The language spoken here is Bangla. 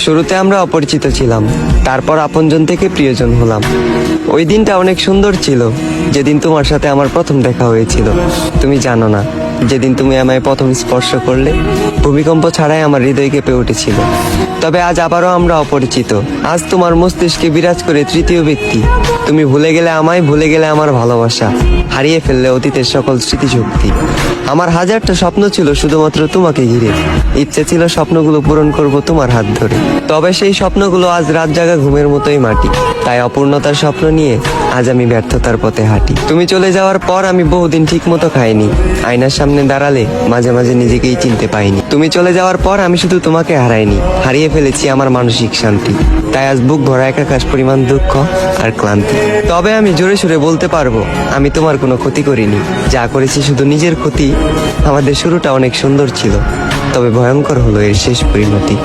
শুরুতে আমরা অপরিচিত ছিলাম, তারপর আপনজন থেকে প্রিয়জন হলাম। ওই দিনটা অনেক সুন্দর ছিল, যেদিন তোমার সাথে আমার প্রথম দেখা হয়েছিল। তুমি জানো না, যেদিন তুমি আমায় প্রথম স্পর্শ করলে, ভূমিকম্প ছাড়াই আমার হৃদয় কেঁপে উঠেছিল। তবে আজ আবারও আমরা অপরিচিত। আজ তোমার মস্তিষ্কে বিরাজ করে তৃতীয় ব্যক্তি। তুমি ভুলে গেলে আমায়, ভুলে গেলে আমার ভালোবাসা, হারিয়ে ফেললে অতীতের সকল স্মৃতিশক্তি। আমার হাজারটা স্বপ্ন ছিল শুধুমাত্র তোমাকে ঘিরে। ইচ্ছে ছিল স্বপ্নগুলো পূরণ করব তোমার হাত ধরে। তবে সেই স্বপ্নগুলো আজ রাত জাগা ঘুমের মতোই মাটি। তাই অপূর্ণতার স্বপ্ন নিয়ে আজ আমি ব্যর্থতার পথে হাঁটি। তুমি চলে যাওয়ার পর আমি বহুদিন ঠিক মতো খাইনি। আয়নার সামনে দাঁড়ালে মাঝে মাঝে নিজেকেই চিনতে পাইনি। তুমি চলে যাওয়ার পর আমি শুধু তোমাকে হারাইনি, হারিয়ে ফেলেছি আমার মানসিক শান্তি। তাই আজ বুক ভরা একাকাশ পরিমাণ দুঃখ আর ক্লান্তি। তবে আমি জোরে সুরে বলতে পারবো, আমি তোমার কোনো ক্ষতি করিনি। যা করেছি শুধু নিজের ক্ষতি। আমাদের শুরুটা অনেক সুন্দর ছিল, তবে ভয়ঙ্কর হলো এর শেষ পরিণতি।